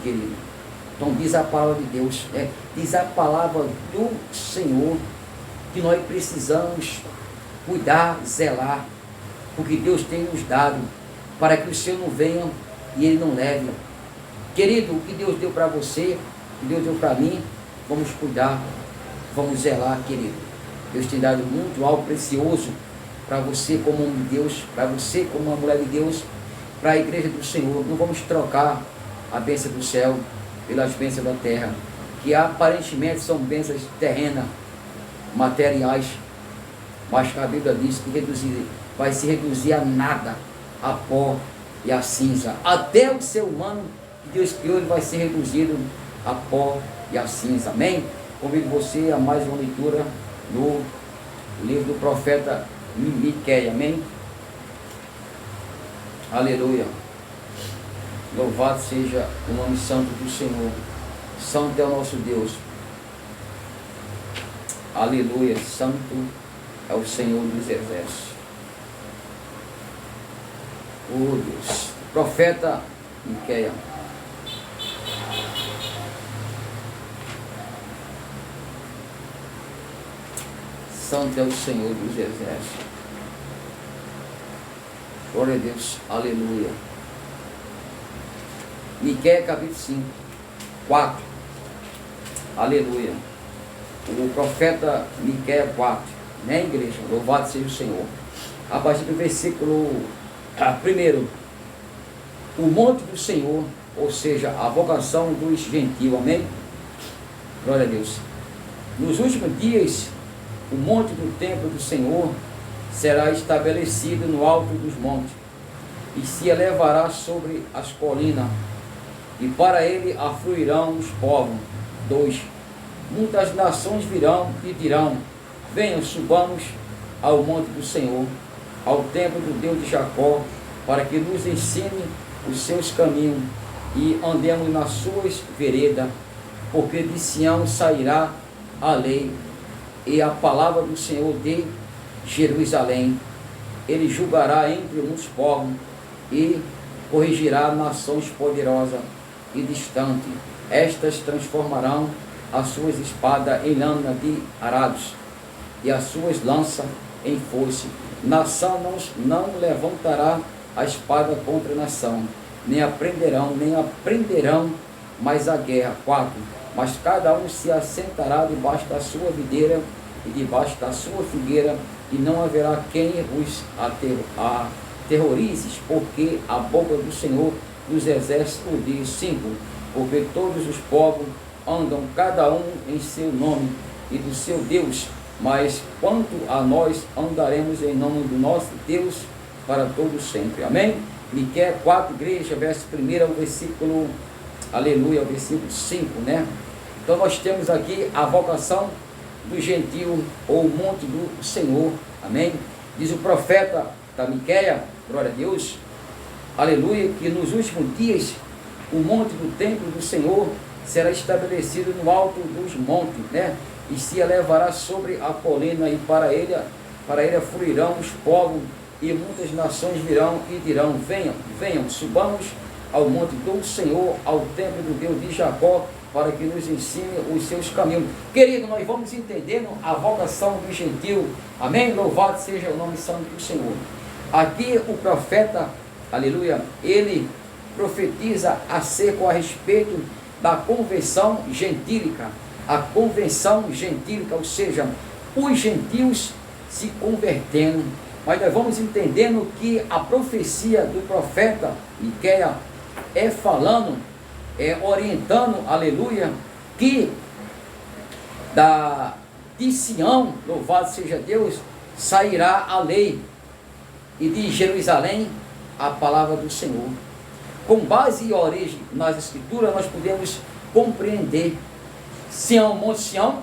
querido. Então diz a palavra de Deus, diz a palavra do Senhor, que nós precisamos cuidar, zelar, porque Deus tem nos dado, para que o Senhor não venha e Ele não leve. Querido, o que Deus deu para você, o que Deus deu para mim, vamos cuidar, vamos zelar, querido. Deus tem dado muito, algo precioso para você como homem de Deus, para você como uma mulher de Deus, para a igreja do Senhor. Não vamos trocar a bênção do céu pelas bênçãos da terra, que aparentemente são bênçãos terrenas, materiais, mas a Bíblia diz que vai se reduzir a nada, a pó e a cinza. Até o ser humano que Deus criou, ele vai ser reduzido a pó e a cinza. Amém? Convido você a mais uma leitura no livro do profeta Miqueias. Amém? Aleluia. Louvado seja o nome santo do Senhor. Santo é o nosso Deus. Aleluia. Santo é o Senhor dos exércitos. Oh Deus. Profeta Miqueias. Santo é o Senhor dos exércitos. Glória a Deus. Aleluia. Miqueias capítulo 5, 4. Aleluia. O profeta Miqueias 4. Né, igreja? Louvado seja o Senhor. A partir do versículo 1. O monte do Senhor, ou seja, a vocação dos gentios. Amém? Glória a Deus. Nos últimos dias, o monte do templo do Senhor será estabelecido no alto dos montes, e se elevará sobre as colinas, e para ele afluirão os povos. 2. Muitas nações virão e dirão: venham, subamos ao monte do Senhor, ao templo do Deus de Jacó, para que nos ensine os seus caminhos, e andemos nas suas veredas, porque de Sião sairá a lei e a palavra do Senhor de Jerusalém. Ele julgará entre muitos povos e corrigirá nações poderosas e distantes. Estas transformarão as suas espadas em lâmina de arados e as suas lanças em foice. Nação não levantará a espada contra nação, nem aprenderão mais a guerra. 4. Mas cada um se assentará debaixo da sua videira e debaixo da sua figueira, e não haverá quem os aterrorize, porque a boca do Senhor dos exércitos o diz. 5. Porque todos os povos andam cada um em seu nome e do seu Deus, mas quanto a nós, andaremos em nome do nosso Deus para todo sempre. Amém? Miqueias 4, igreja, verso 1 ao versículo, aleluia, ao versículo 5, né? Então nós temos aqui a vocação do gentio, ou o monte do Senhor. Amém? Diz o profeta da Miqueias, glória a Deus, aleluia, que nos últimos dias o monte do templo do Senhor será estabelecido no alto dos montes, né? E se elevará sobre a colina, e para ele afluirão os povos, e muitas nações virão e dirão: venham, subamos ao monte do Senhor, ao templo do Deus de Jacó, para que nos ensine os seus caminhos. Querido, nós vamos entendendo a vocação do gentio. Amém? Louvado seja o nome santo do Senhor. Aqui o profeta, aleluia, ele profetiza a respeito da convenção gentílica. A convenção gentílica, ou seja, os gentios se convertendo. Mas nós vamos entendendo que a profecia do profeta Miqueias é falando, orientando, aleluia, que de Sião, louvado seja Deus, sairá a lei, e de Jerusalém a palavra do Senhor. Com base e origem nas escrituras, nós podemos compreender Sião, Monte Sião,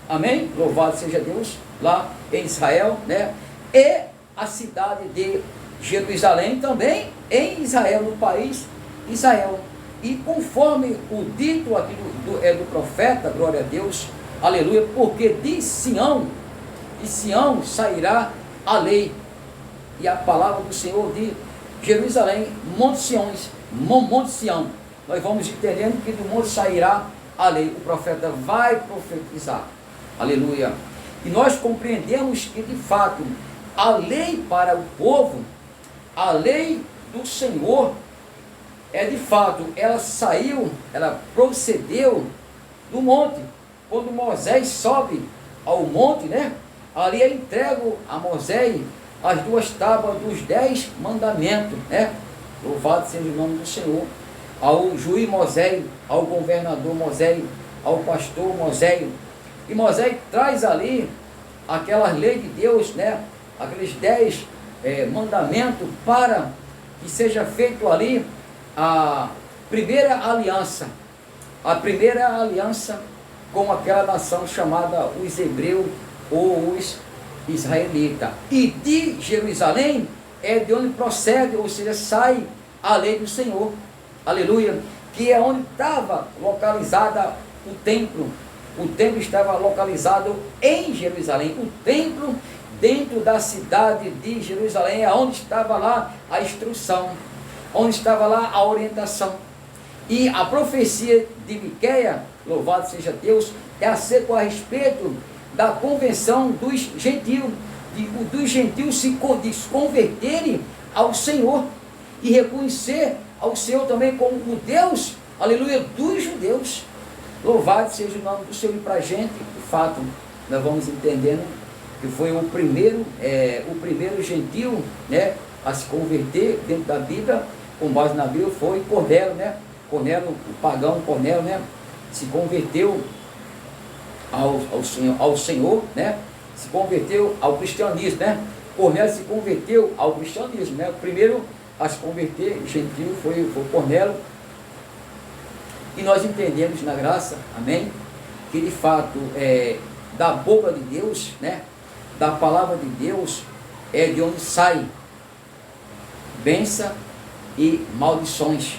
amém? Louvado seja Deus, lá em Israel, né? E a cidade de Jerusalém também em Israel, no país Israel. E conforme o dito aqui do profeta, glória a Deus, aleluia, porque de Sião sairá a lei e a palavra do Senhor de Jerusalém, Monte Sião, nós vamos entendendo que do monte sairá a lei. O profeta vai profetizar. Aleluia. E nós compreendemos que, de fato, a lei para o povo, a lei do Senhor, de fato, ela saiu, ela procedeu do monte. Quando Moisés sobe ao monte, né? Ali é entregue a Moisés as 2 tábuas dos 10 mandamentos, né? Louvado seja o nome do Senhor. Ao juiz Moisés, ao governador Moisés, ao pastor Moisés. E Moisés traz ali aquelas leis de Deus, né? Aqueles 10 mandamentos, para que seja feito ali a primeira aliança com aquela nação chamada os hebreus ou os israelitas. E de Jerusalém é de onde procede, ou seja, sai a lei do Senhor. Aleluia. Que é onde estava localizada o templo. O templo estava localizado em Jerusalém. O templo dentro da cidade de Jerusalém é onde estava lá a instrução, onde estava lá a orientação. E a profecia de Miqueias, louvado seja Deus, é a respeito da convenção dos gentios, dos gentios se converterem ao Senhor e reconhecer ao Senhor também como o Deus, aleluia, dos judeus. Louvado seja o nome do Senhor. E para a gente, de fato, nós vamos entendendo que foi o primeiro gentio, né, a se converter dentro da Bíblia, com base na Bíblia, foi Cornélio, né? Cornélio, o pagão Cornélio, né, se converteu ao Senhor, né? Se converteu ao cristianismo, né? Cornélio se converteu ao cristianismo, né? O primeiro a se converter gentil foi Cornélio. E nós entendemos na graça, amém, que de fato da boca de Deus, né, da palavra de Deus, é de onde sai bênção e maldições.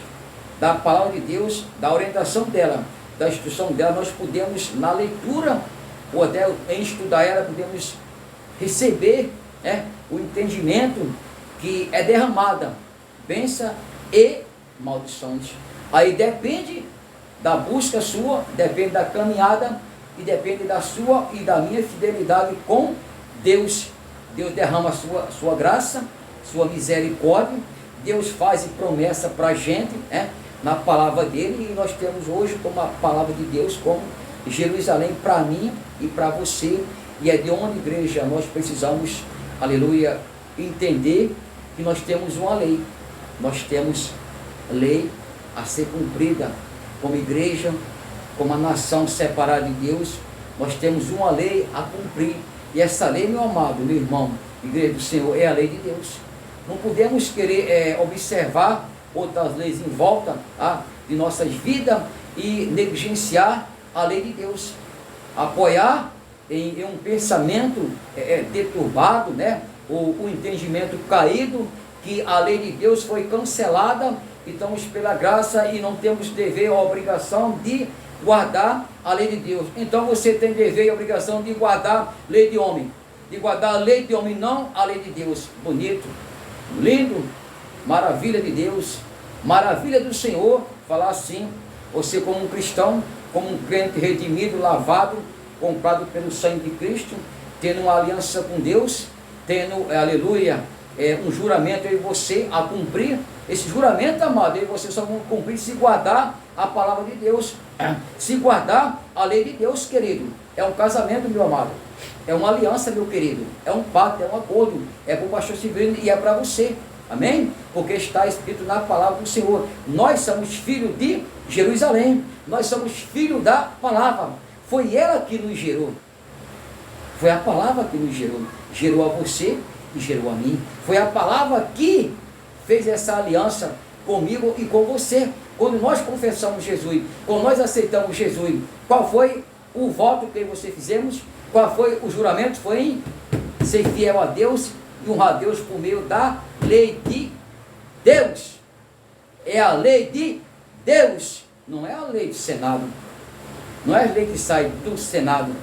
Da palavra de Deus, da orientação dela, da instrução dela, nós podemos, na leitura, ou até em estudar ela, podemos receber, né, o entendimento que é derramada, bênção e maldições. Aí depende da busca sua, depende da caminhada, e depende da sua e da minha fidelidade com Deus. Deus derrama a sua graça, sua misericórdia. Deus faz promessa para a gente, né, na palavra dele, e nós temos hoje como a palavra de Deus, como Jerusalém para mim e para você. E é de onde, igreja, nós precisamos, aleluia, entender que nós temos uma lei. Nós temos lei a ser cumprida como igreja, como a nação separada de Deus. Nós temos uma lei a cumprir. E essa lei, meu amado, meu irmão, igreja do Senhor, é a lei de Deus. Não podemos querer observar outras leis em volta de nossas vidas e negligenciar a lei de Deus. Apoiar em um pensamento deturbado, né? O entendimento caído, que a lei de Deus foi cancelada, e estamos pela graça e não temos dever ou obrigação de guardar a lei de Deus. Então você tem dever e obrigação de guardar a lei de homem, de guardar a lei de homem, não a lei de Deus. Bonito, lindo, maravilha de Deus, maravilha do Senhor, falar assim, você como um cristão, como um crente redimido, lavado, comprado pelo sangue de Cristo, tendo uma aliança com Deus, tendo, aleluia, um juramento eu e você a cumprir. Esse juramento, amado, eu e você só vamos cumprir se guardar a palavra de Deus, se guardar a lei de Deus, querido. É um casamento, meu amado, é uma aliança, meu querido, é um pacto, é um acordo, é para o pastor Severino e é para você, amém? Porque está escrito na palavra do Senhor. Nós somos filhos de Jerusalém, nós somos filhos da palavra. Foi ela que nos gerou, foi a palavra que nos gerou, gerou a você e gerou a mim. Foi a palavra que fez essa aliança comigo e com você. Quando nós confessamos Jesus, quando nós aceitamos Jesus, qual foi o voto que você fizemos? Qual foi o juramento? Foi em ser fiel a Deus e honrar a Deus por meio da lei de Deus. É a lei de Deus, não é a lei do Senado, não é a lei que sai do Senado,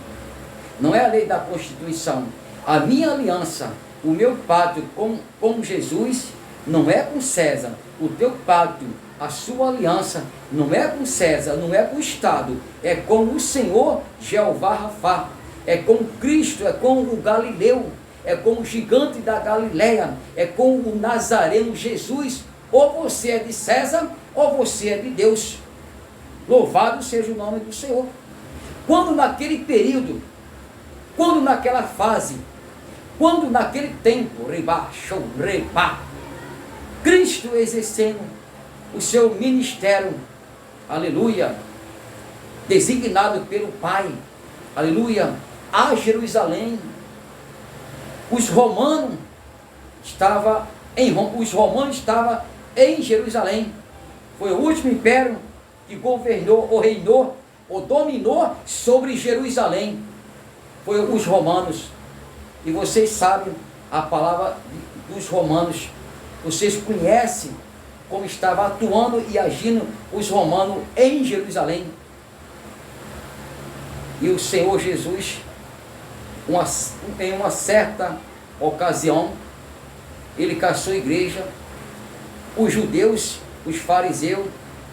não é a lei da Constituição. A minha aliança, o meu pacto com Jesus, não é com César. O teu pacto a sua aliança não é com César, não é com o Estado, é com o Senhor Jeová Rafá, é com Cristo, é com o Galileu, é com o gigante da Galileia, é com o Nazareno Jesus. Ou você é de César, ou você é de Deus. Louvado seja o nome do Senhor. Quando naquele período, quando naquela fase, quando naquele tempo, Cristo exercendo o seu ministério, aleluia, designado pelo Pai, aleluia, a Jerusalém, os romanos estavam em Jerusalém. Foi o último império que governou, ou reinou, ou dominou sobre Jerusalém. Foi os romanos. E vocês sabem a palavra dos romanos. Vocês conhecem como estava atuando e agindo os romanos em Jerusalém. E o Senhor Jesus, em uma certa ocasião, ele caçou a igreja. Os judeus, os fariseus,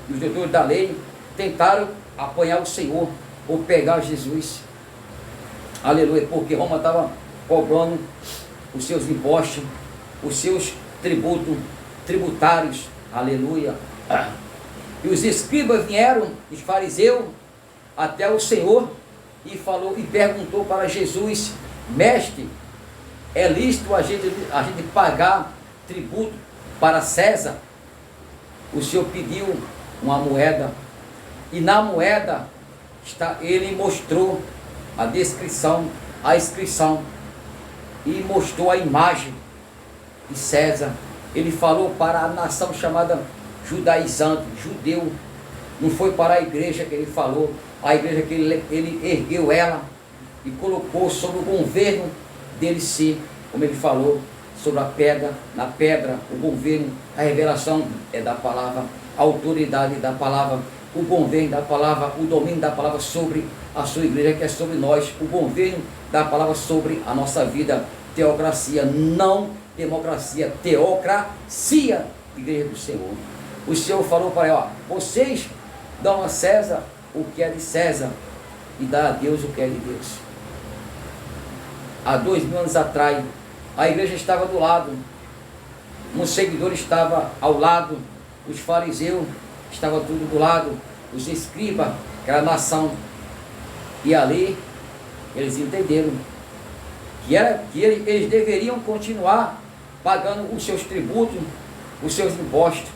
os doutores da lei, tentaram apanhar o Senhor, ou pegar Jesus. Aleluia, porque Roma estava cobrando os seus impostos, os seus tributários. Aleluia. E os escribas vieram, os fariseus, até o Senhor e falou e perguntou para Jesus: mestre, é lícito a gente pagar tributo para César? O Senhor pediu uma moeda, e na moeda ele mostrou a descrição, a inscrição, e mostrou a imagem de César. Ele falou para a nação chamada judaizante, judeu. Não foi para a igreja que ele falou, a igreja que ele ergueu ela e colocou sobre o governo dele ser, como ele falou, sobre a pedra, na pedra, o governo, a revelação é da palavra, a autoridade da palavra, o governo da palavra, o domínio da palavra sobre a sua igreja, que é sobre nós, o governo da palavra sobre a nossa vida. Teocracia, não democracia, teocracia, igreja do Senhor. O Senhor falou para ela: vocês dão a César o que é de César e dá a Deus o que é de Deus. Há 2000 anos atrás, a igreja estava do lado, um seguidor estava ao lado, os fariseus estavam tudo do lado, os escribas, que era a nação, e ali eles entenderam que eles deveriam continuar pagando os seus tributos, os seus impostos.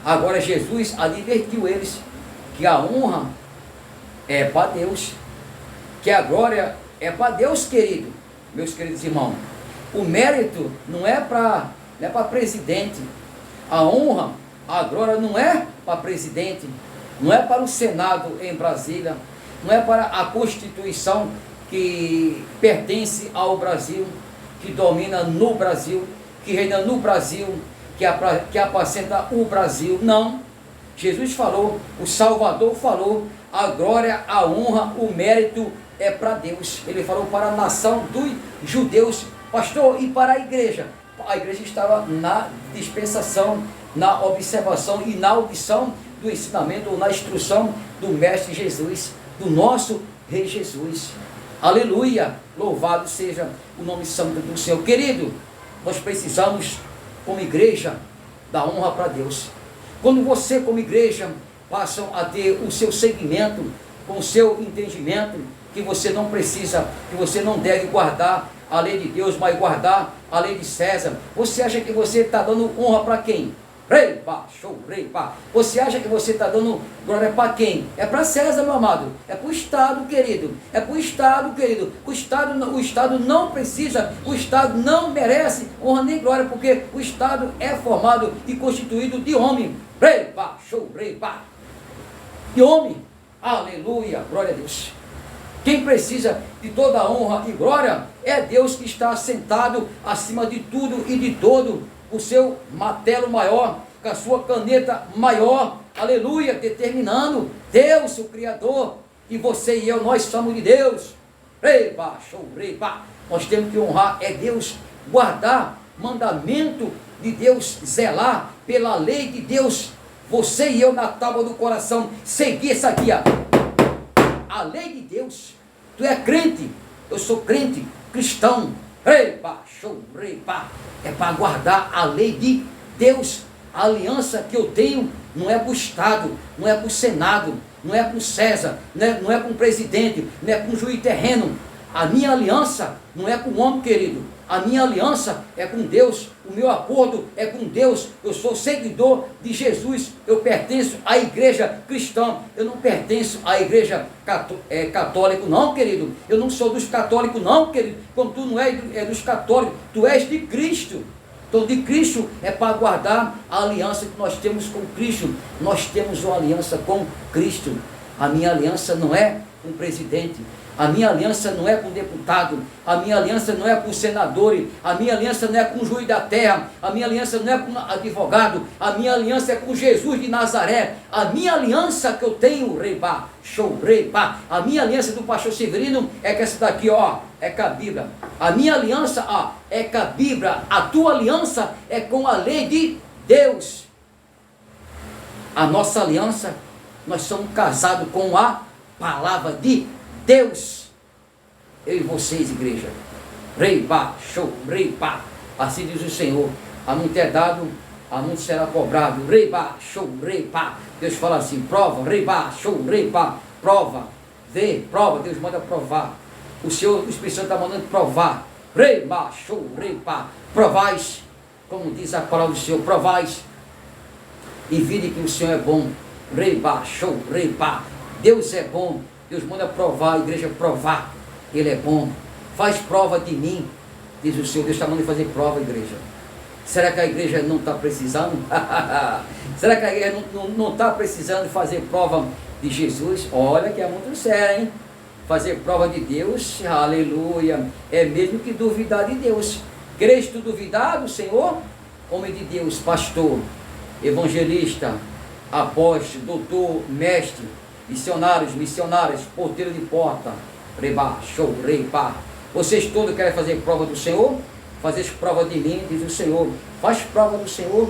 Agora Jesus advertiu eles que a honra é para Deus, que a glória é para Deus, querido, meus queridos irmãos. O mérito não é para presidente, a honra, a glória não é para presidente, não é para o Senado em Brasília, não é para a Constituição que pertence ao Brasil, que domina no Brasil, que reina no Brasil, que apacenta o Brasil. Não. Jesus falou, o Salvador falou, a glória, a honra, o mérito é para Deus. Ele falou para a nação dos judeus, pastor, e para a igreja. A igreja estava na dispensação, na observação e na audição do ensinamento, ou na instrução do Mestre Jesus, do nosso Rei Jesus. Aleluia, louvado seja o nome santo do Senhor. Querido, nós precisamos, como igreja, dar honra para Deus. Quando você, como igreja, passam a ter o seu segmento, com o seu entendimento, que você não precisa, que você não deve guardar a lei de Deus, mas guardar a lei de César. Você acha que você está dando honra para quem? Rei, pá, show, rei, pá. Você acha que você está dando glória para quem? É para César, meu amado. É para o Estado, querido. É para o Estado, querido. O Estado não precisa, o Estado não merece honra nem glória, porque o Estado é formado e constituído de homem. Rei, pá, show, rei, pá. De homem. Aleluia, glória a Deus. Quem precisa de toda a honra e glória é Deus, que está sentado acima de tudo e de todo, o seu martelo maior, com a sua caneta maior, aleluia, determinando Deus, o Criador, e você e eu, nós somos de Deus. Reba, show, reba. Nós temos que honrar é Deus, guardar mandamento de Deus, zelar pela lei de Deus, você e eu na tábua do coração, seguir essa guia. A lei de Deus. Tu é crente, eu sou crente, cristão. Rei, pá, show, rei, pá. É para guardar a lei de Deus. A aliança que eu tenho não é para o Estado, não é para o Senado, não é para o César, não é com o presidente, não é com o juiz terreno. A minha aliança não é com o homem, querido. A minha aliança é com Deus. O meu acordo é com Deus. Eu sou seguidor de Jesus. Eu pertenço à igreja cristã. Eu não pertenço à igreja católica, não, querido. Eu não sou dos católicos, não, querido. Como tu não é dos católicos, tu és de Cristo. Então, de Cristo é para guardar a aliança que nós temos com Cristo. Nós temos uma aliança com Cristo. A minha aliança não é com o presidente. A minha aliança não é com o deputado. A minha aliança não é com o senador. A minha aliança não é com o juiz da terra. A minha aliança não é com o advogado. A minha aliança é com Jesus de Nazaré. A minha aliança que eu tenho, reba, show, reba. A minha aliança do pastor Severino é que essa daqui, ó, é com a Bíblia. A minha aliança, ó, é com a Bíblia. A tua aliança é com a lei de Deus. A nossa aliança, nós somos casados com a palavra de Deus. Eu e vocês, igreja. Rei, pá, show, rei, pá. Assim diz o Senhor. A muito é dado, a muito será cobrado. Rei, pá, show, rei, pá. Deus fala assim, prova, rei, pá, show, rei, pá. Prova, vê, prova. Deus manda provar. O Senhor, o Espírito Santo está mandando provar. Rei, pá, show, rei, pá. Provais, como diz a palavra do Senhor, provais. E vide que o Senhor é bom. Rei, pá, show, rei, pá. Deus é bom. Deus manda provar, a igreja provar. Ele é bom. Faz prova de mim, diz o Senhor. Deus está mandando fazer prova, igreja. Será que a igreja não está precisando? Será que a igreja não está precisando fazer prova de Jesus? Olha que é muito sério, hein? Fazer prova de Deus, aleluia. É mesmo que duvidar de Deus. Queres tu duvidar do Senhor? Homem de Deus, pastor, evangelista, apóstolo, doutor, mestre, missionários, missionárias, porteiro de porta, reba, show, reba. Vocês todos querem fazer prova do Senhor? Fazeis prova de mim, diz o Senhor. Faz prova do Senhor.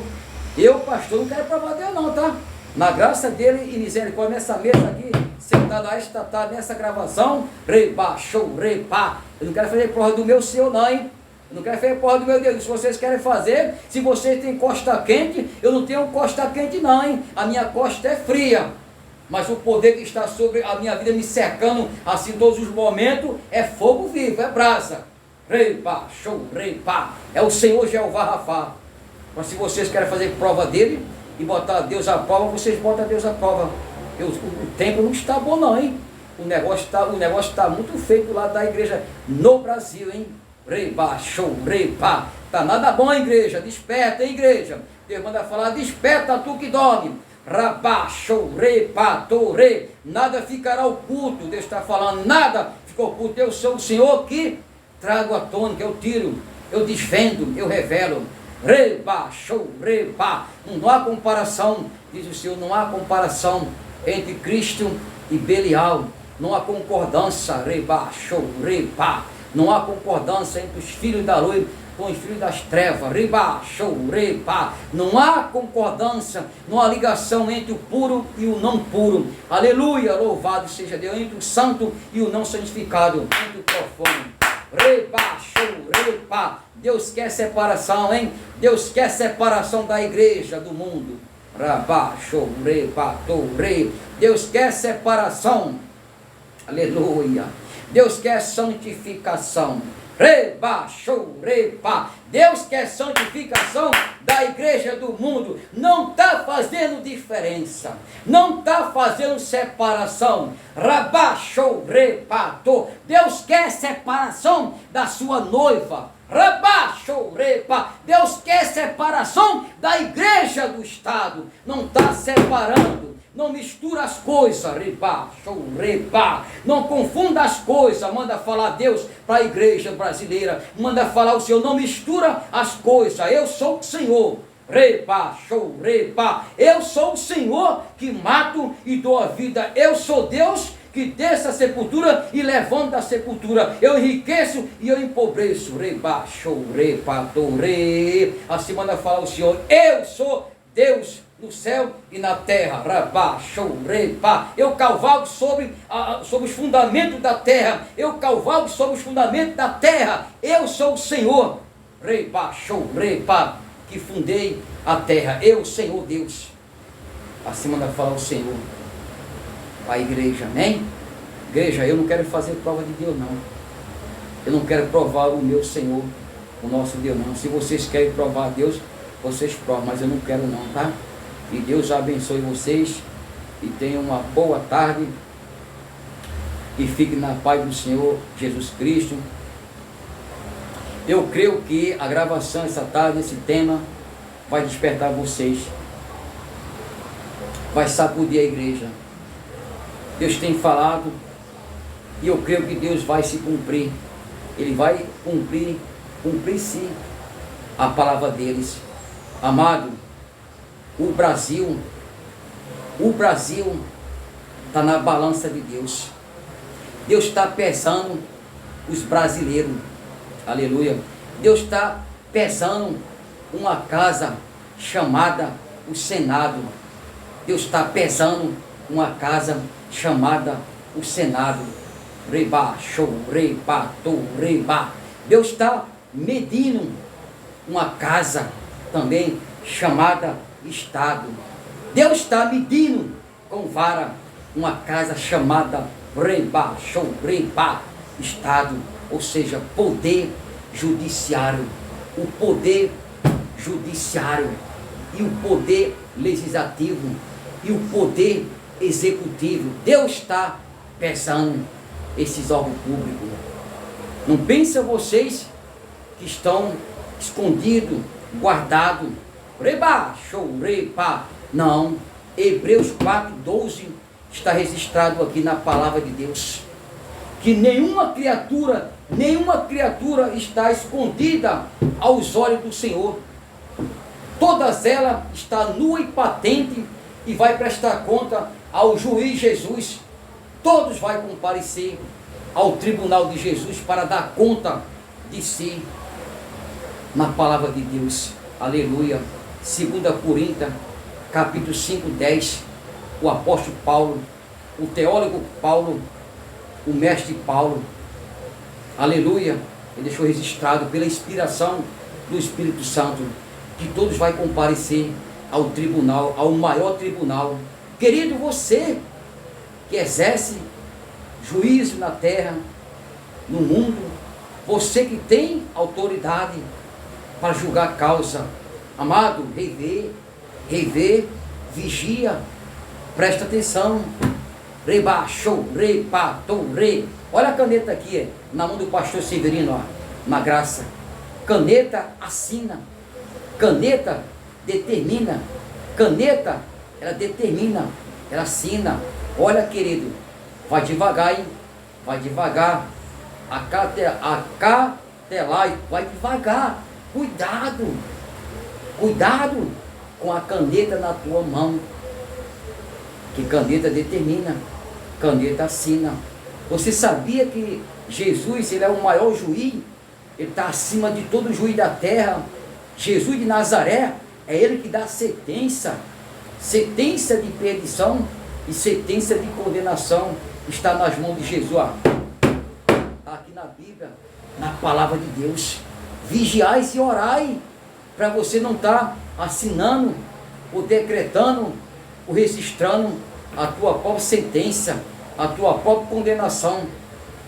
Eu, pastor, não quero provar de Deus não, tá? Na graça dele e misericórdia, nessa mesa aqui, sentado a esta tarde, nessa gravação, reba, show, reba. Eu não quero fazer prova do meu Senhor não, hein? Eu não quero fazer prova do meu Deus. Se vocês querem fazer, se vocês têm costa quente, eu não tenho costa quente não, hein? A minha costa é fria. Mas o poder que está sobre a minha vida, me cercando assim todos os momentos, é fogo vivo, é brasa. Rei, pá, show, rei, pá. É o Senhor Jeová Rafá. Mas se vocês querem fazer prova dele e botar Deus à prova, vocês botam Deus à prova. O tempo não está bom não, hein? O negócio está muito feio do lado da igreja no Brasil, hein? Rei, pá, show, rei, pá. Tá nada bom, igreja. Desperta, hein, igreja. Deus manda falar, desperta tu que dorme. Rabá, show, re, pá, tô, re. Nada ficará oculto. Deus está falando, nada ficou oculto. Eu sou o Senhor que trago à tona, que eu tiro, eu desvendo, eu revelo. Re, pá, show, re, pá. Não há comparação, diz o Senhor, não há comparação entre Cristo e Belial. Não há concordância, re, pá, show, re, pá. Não há concordância entre os filhos da luz com os filhos das trevas, riba, show, riba. Não há concordância, não há ligação entre o puro e o não puro. Aleluia, louvado seja Deus, entre o santo e o não santificado, entre o profano. Riba, show, riba. Deus quer separação, hein? Deus quer separação da igreja do mundo. Rabá, show, riba, tô, rei. Deus quer separação. Aleluia. Deus quer santificação. Reba, show, reba. Deus quer santificação da igreja do mundo. Não está fazendo diferença. Não está fazendo separação. Rabá, show, reba, tô. Deus quer separação da sua noiva. Rabá, show, reba. Deus quer separação da igreja do Estado. Não está separando. Não mistura as coisas, reba, show, reba. Não confunda as coisas. Manda falar Deus para a igreja brasileira. Manda falar o Senhor. Não mistura as coisas. Eu sou o Senhor. Reba, show, reba. Eu sou o Senhor que mato e dou a vida. Eu sou Deus que desce a sepultura e levanta a sepultura. Eu enriqueço e eu empobreço. Reba, show, reba, do re. Assim manda falar o Senhor. Eu sou Deus, no céu e na terra. Rabá, show, repá. Eu cavalgo sobre os fundamentos da terra. Eu cavalgo sobre os fundamentos da terra. Eu sou o Senhor. Repá, show, repá. Que fundei a terra. Eu, Senhor Deus. Acima da fala o Senhor. A igreja, amém? Igreja, eu não quero fazer prova de Deus, não. Eu não quero provar o meu Senhor, o nosso Deus, não. Se vocês querem provar a Deus, vocês provam, mas eu não quero não, tá? E Deus abençoe vocês e tenham uma boa tarde e fiquem na paz do Senhor Jesus Cristo. Eu creio que a gravação essa tarde, esse tema, vai despertar vocês, vai sacudir a igreja. Deus tem falado e eu creio que Deus vai se cumprir. Ele vai cumprir sim a palavra deles. Amado, o Brasil está na balança de Deus. Deus está pesando os brasileiros. Aleluia. Deus está pesando uma casa chamada o Senado. Deus está pesando uma casa chamada o Senado. Reba, show, reba, to, reba. Deus está medindo uma casa também chamada Estado. Deus está medindo com vara uma casa chamada reba, show, reba, Estado. Ou seja, poder judiciário. O poder judiciário e o poder legislativo e o poder executivo. Deus está pesando esses órgãos públicos. Não pensam vocês que estão escondidos, guardados. Reba, show, reba. Não. Hebreus 4:12 está registrado aqui na palavra de Deus. Que nenhuma criatura está escondida aos olhos do Senhor. Todas elas estão nua e patente e vai prestar conta ao juiz Jesus. Todos vão comparecer ao tribunal de Jesus para dar conta de si na palavra de Deus. Aleluia. 2 Coríntios, capítulo 5:10. O apóstolo Paulo, o teólogo Paulo, o mestre Paulo, aleluia, ele deixou registrado pela inspiração do Espírito Santo que todos vão comparecer ao tribunal, ao maior tribunal. Querido, você que exerce juízo na terra, no mundo, você que tem autoridade para julgar a causa, amado, rever, vigia, presta atenção. Reba, show, repa, to, re. Olha a caneta aqui, na mão do pastor Severino, ó, na graça. Caneta assina, caneta determina, caneta, ela determina, ela assina. Olha, querido, vai devagar, hein? Vai devagar. A catelai, vai devagar. Cuidado com a caneta na tua mão. Que caneta determina, caneta assina. Você sabia que Jesus, ele é o maior juiz? Ele está acima de todo juiz da terra. Jesus de Nazaré, é ele que dá sentença de perdição e sentença de condenação. Está nas mãos de Jesus. Está aqui na Bíblia, na palavra de Deus. Vigiai e orai, para você não estar assinando ou decretando ou registrando a tua própria sentença, a tua própria condenação.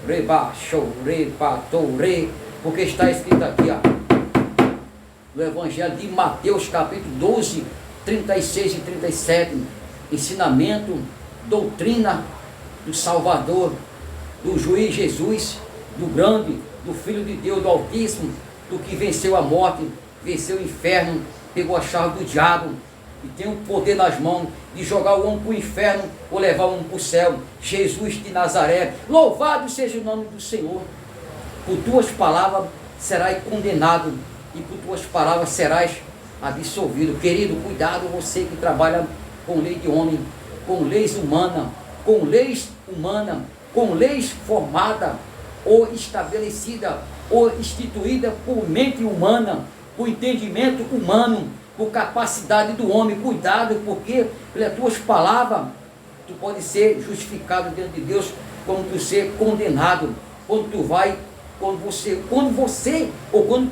Reba, show, reba, to, re. Porque está escrito aqui, ó, no Evangelho de Mateus, capítulo 12, 36 e 37, ensinamento, doutrina do Salvador, do juiz Jesus, do grande, do Filho de Deus, do Altíssimo, do que venceu a morte, venceu o inferno, pegou a chave do diabo e tem o poder nas mãos de jogar o homem para o inferno ou levar o homem para o céu. Jesus de Nazaré, louvado seja o nome do Senhor. Por tuas palavras serás condenado e por tuas palavras serás absolvido. Querido, cuidado, você que trabalha com lei de homem, com leis humanas, com leis formadas ou estabelecida ou instituída por mente humana, por entendimento humano. por capacidade do homem. Cuidado, porque pelas tuas palavras, tu pode ser justificado diante de Deus, como tu ser condenado, quando tu vai, quando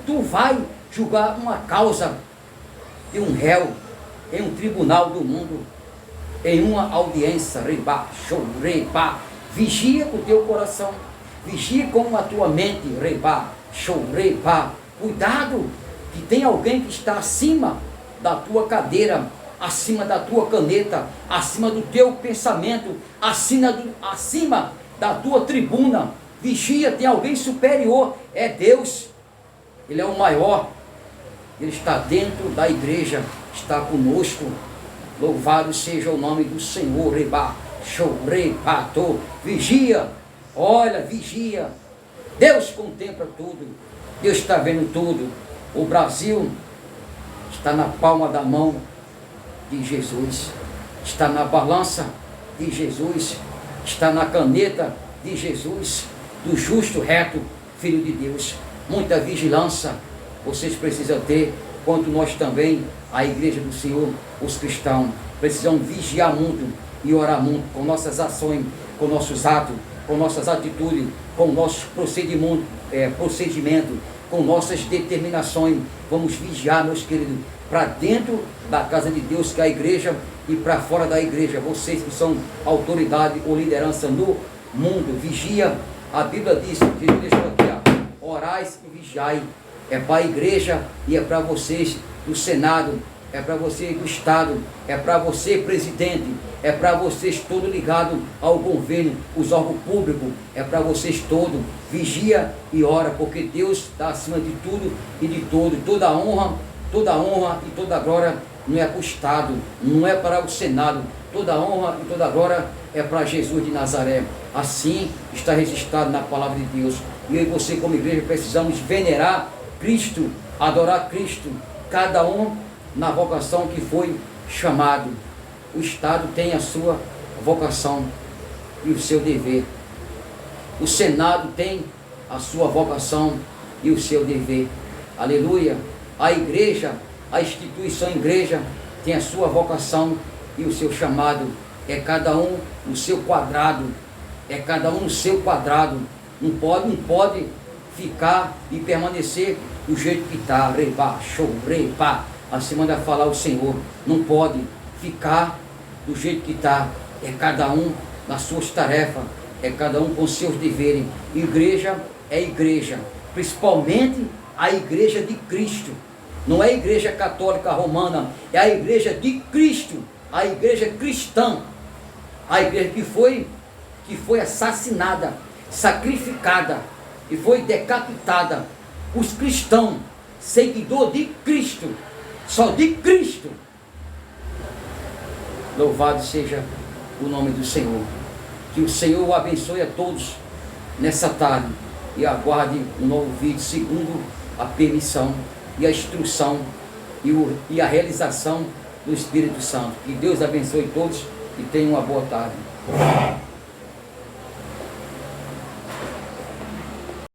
tu vai julgar uma causa de um réu em um tribunal do mundo, em uma audiência, reba, show, reba. Vigia com o teu coração, vigia com a tua mente, reba, show, reba. Cuidado, que tem alguém que está acima da tua cadeira, acima da tua caneta, acima do teu pensamento, acima da tua tribuna. Vigia, tem alguém superior, é Deus. Ele é o maior, Ele está dentro da igreja, está conosco. Louvado seja o nome do Senhor. Reba, show, reba, tô. Vigia, olha, vigia. Deus contempla tudo, Deus está vendo tudo. O Brasil está na palma da mão de Jesus, está na balança de Jesus, está na caneta de Jesus, do justo, reto, Filho de Deus. Muita vigilância vocês precisam ter, quanto nós também, a igreja do Senhor, os cristãos, precisamos vigiar muito e orar muito com nossas ações, com nossos atos, com nossas atitudes, com nossos procedimentos, com nossas determinações. Vamos vigiar, meus queridos, para dentro da casa de Deus, que é a igreja, e para fora da igreja. Vocês que são autoridade ou liderança no mundo, vigia. A Bíblia diz, Jesus deixou aqui, orais e vigiai. É para a igreja e é para vocês do Senado, é para você do Estado, é para você, presidente, é para vocês todos ligados ao governo, os órgãos públicos, é para vocês todos. Vigia e ora, porque Deus está acima de tudo e de todo. Toda honra e toda glória não é para o Estado, não é para o Senado. Toda honra e toda glória é para Jesus de Nazaré. Assim está registrado na palavra de Deus. E eu e você, como igreja, precisamos venerar Cristo, adorar Cristo, cada um na vocação que foi chamado. O Estado tem a sua vocação e o seu dever. O Senado tem a sua vocação e o seu dever. Aleluia. A igreja, a instituição igreja tem a sua vocação e o seu chamado. É cada um no seu quadrado. É cada um no seu quadrado. Não pode ficar e permanecer do jeito que está. Reba, show, reba. Assim manda falar o Senhor. Não pode ficar do jeito que está. É cada um nas suas tarefas. É cada um com seus deveres. Igreja é igreja. Principalmente a igreja de Cristo. Não é a igreja católica romana. É a igreja de Cristo. A igreja cristã. A igreja que foi assassinada, sacrificada e foi decapitada. Os cristãos, seguidor de Cristo, só de Cristo. Louvado seja o nome do Senhor. Que o Senhor o abençoe a todos nessa tarde e aguarde um novo vídeo segundo a permissão e a instrução e a realização do Espírito Santo. Que Deus abençoe todos e tenham uma boa tarde.